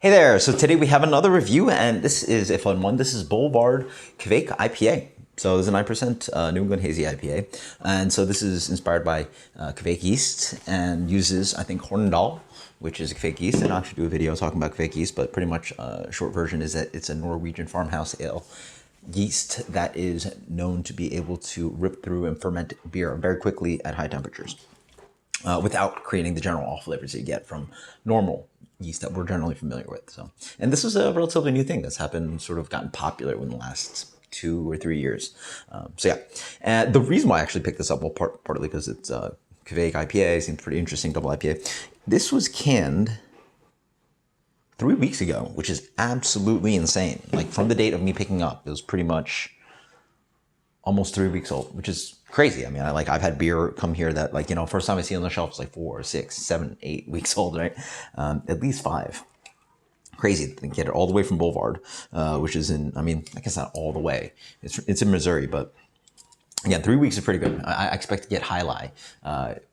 Hey there, so today we have another review, and this is a fun one. This is Boulevard Kveik IPA. So this is a 9% New England Hazy IPA, and so this is inspired by Kveik yeast and uses, I think, Hornindal, which is a Kveik yeast, and I'll actually do a video talking about Kveik yeast, but pretty much short version is that it's a Norwegian farmhouse ale yeast that is known to be able to rip through and ferment beer very quickly at high temperatures without creating the general off flavors you get from normal yeast that we're generally familiar with. So, and this is a relatively new thing that's happened, sort of gotten popular in the last 2 or 3 years. So yeah, and the reason why I actually picked this up, well, partly because it's Kveik IPA, seems pretty interesting, double IPA. This was canned 3 weeks ago, which is absolutely insane. Like from the date of me picking up, it was pretty much almost 3 weeks old, which is crazy. I mean, I've had beer come here that, like, you know, first time I see it on the shelf is like 4, 6, 7, 8 weeks old, right? At least 5. Crazy to get it all the way from Boulevard, which is in, I mean, I guess not all the way. It's in Missouri, but again, 3 weeks is pretty good. I expect to get High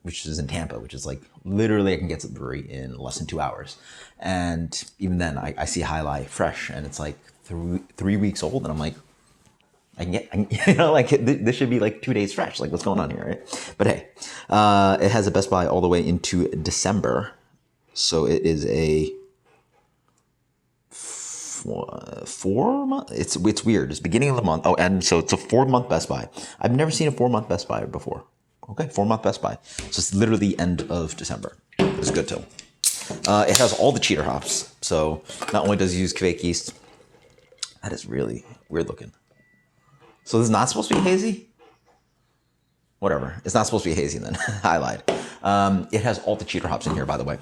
which is in Tampa, which is like literally I can get to the brewery in less than 2 hours. And even then I see High fresh and it's like 3 weeks old, and I'm like, I can get, you know, like this should be like 2 days fresh. Like, what's going on here, right? But hey, it has a Best Buy all the way into December. So it is a 4 month. It's weird. It's beginning of the month. Oh, and so it's a 4-month Best Buy. I've never seen a 4-month Best Buy before. Okay, 4-month Best Buy. So it's literally the end of December. It's good too. It has all the cheater hops. So not only does it use Kveik yeast, that is really weird looking. So this is not supposed to be hazy? Whatever. It's not supposed to be hazy then. I lied. It has all the cheater hops in here, by the way.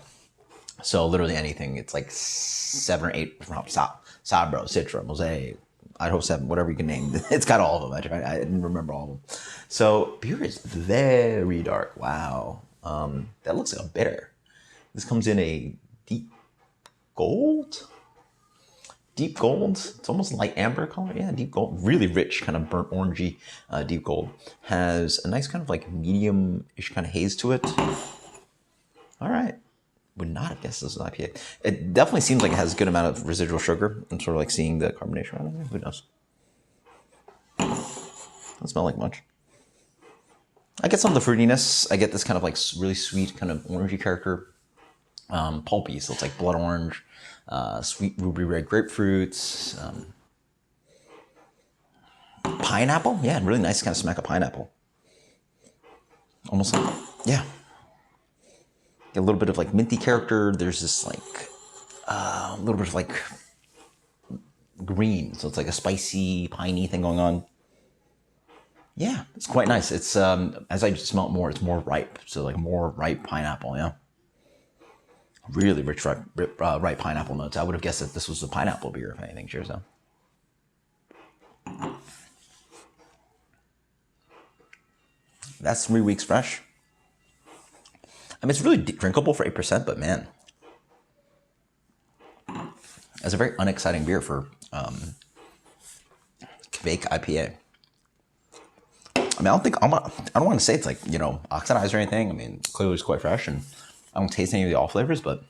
So literally anything. It's like 7 or 8 different hops. Sabro, Citra, Mosaic, Idaho 7, whatever you can name. It's got all of them. I didn't remember all of them. So beer is very dark. Wow. That looks like a bitter. This comes in a deep gold? Deep gold. It's almost light amber color. Yeah, deep gold. Really rich, kind of burnt orangey deep gold. Has a nice kind of like medium-ish kind of haze to it. All right. Would not have guessed this was an IPA. It definitely seems like it has a good amount of residual sugar. I'm sort of like seeing the carbonation around it. Who knows? Doesn't smell like much. I get some of the fruitiness. I get this kind of like really sweet kind of orangey character. Pulpy, so it's like blood orange. Sweet ruby red grapefruits, pineapple. Yeah, really nice kind of smack of pineapple. Almost like, yeah. A little bit of like minty character. There's this like a little bit of like green, so it's like a spicy, piney thing going on. Yeah, it's quite nice. It's as I smell it more, it's more ripe, so like more ripe pineapple. Yeah. Really rich, ripe pineapple notes. I would have guessed that this was a pineapple beer, if anything. Cheers, though. That's 3 weeks fresh. I mean, it's really drinkable for 8%, but man, that's a very unexciting beer for Kveik IPA. I mean, I don't want to say it's like, you know, oxidized or anything. I mean, clearly it's quite fresh, and I don't taste any of the off flavors, but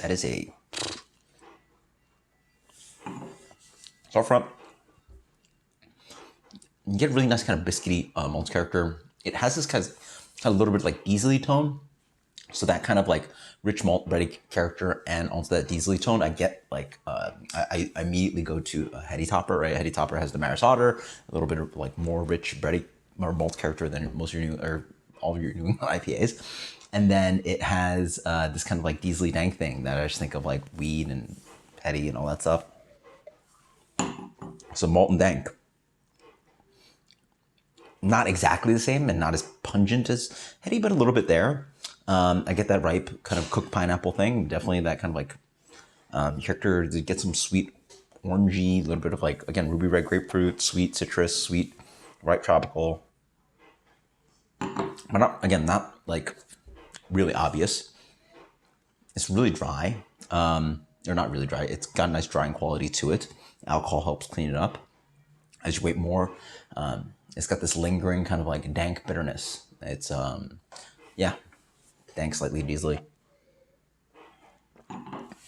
that is a... So up front, you get a really nice kind of biscuity malt character. It has this kind of a little bit like diesely tone. So that kind of like rich malt bready character and also that diesely tone, I get like, I immediately go to a Heady Topper, right? Heady Topper has the Maris Otter, a little bit of like more rich bready, more malt character than most of your new, or all of your New England IPAs. And then it has this kind of like diesely dank thing that I just think of like weed and heady and all that stuff. So malt and dank. Not exactly the same and not as pungent as heady, but a little bit there. I get that ripe kind of cooked pineapple thing. Definitely that kind of like character to get some sweet orangey, a little bit of like, again, ruby red grapefruit, sweet citrus, sweet ripe tropical. But not, again, not like really obvious. It's really dry, or not really dry. It's got a nice drying quality to it. Alcohol helps clean it up. As you wait more, it's got this lingering kind of like dank bitterness. It's yeah, dank slightly diesely.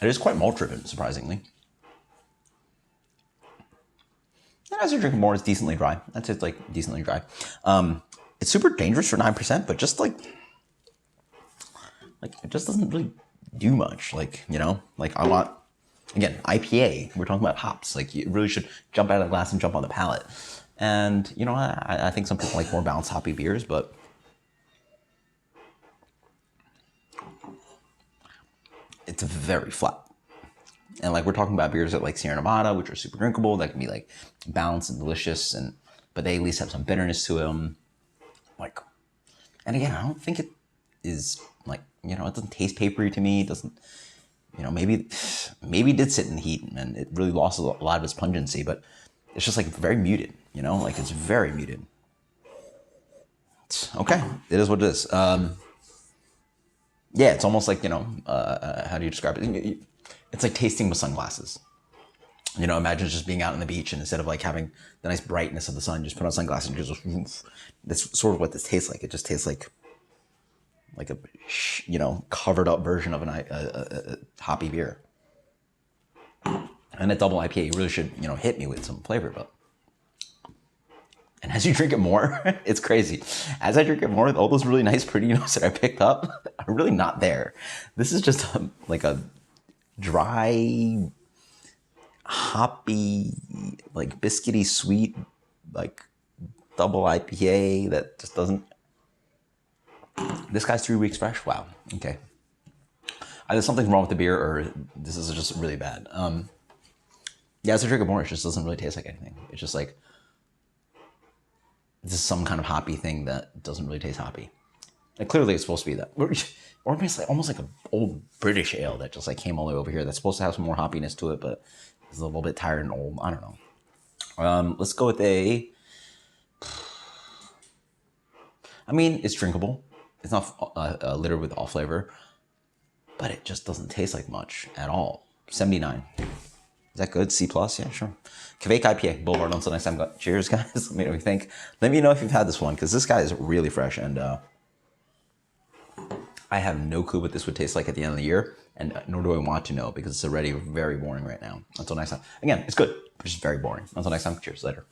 It is quite malt-driven, surprisingly. And as you're drinking more, it's decently dry. That's it, like decently dry. It's super dangerous for 9%, but just like it just doesn't really do much. Like, you know, like I want, again, IPA. We're talking about hops. Like you really should jump out of the glass and jump on the palate. And you know, I think some people like more balanced hoppy beers, but it's very flat. And like we're talking about beers at like Sierra Nevada, which are super drinkable, that can be like balanced and delicious, and but they at least have some bitterness to them. Like, and again, I don't think it is like, you know, it doesn't taste papery to me. It doesn't, you know, maybe it did sit in the heat and it really lost a lot of its pungency, but it's just like very muted, you know, like it's very muted. It's okay, it is what it is. Yeah, it's almost like, you know, how do you describe it? It's like tasting with sunglasses. You know, imagine just being out on the beach and instead of like having the nice brightness of the sun, just put on sunglasses and just, that's sort of what this tastes like. It just tastes like a, you know, covered up version of a hoppy beer. And a double IPA, you really should, you know, hit me with some flavor, but. And as you drink it more, it's crazy. As I drink it more, all those really nice, pretty notes that I picked up are really not there. This is just like a dry, hoppy, like biscuity sweet, like double IPA that just doesn't. This guy's 3 weeks fresh. Wow. Okay. Either something's wrong with the beer or this is just really bad. Yeah, as I drink it more, it just doesn't really taste like anything. It's just like, this is some kind of hoppy thing that doesn't really taste hoppy. Like clearly it's supposed to be that. Or it's like, almost like an old British ale that just like came all the way over here. That's supposed to have some more hoppiness to it, but it's a little bit tired and old. I don't know. Let's go with a, I mean, it's drinkable. It's not littered with all flavor, but it just doesn't taste like much at all. 79. Is that good? C+? Yeah, sure. Kveik IPA, Boulevard. Until next time, cheers, guys. Let me know what you think. Let me know if you've had this one, because this guy is really fresh, and I have no clue what this would taste like at the end of the year, and nor do I want to know, because it's already very boring right now. Until next time. Again, it's good, but just very boring. Until next time, cheers, later.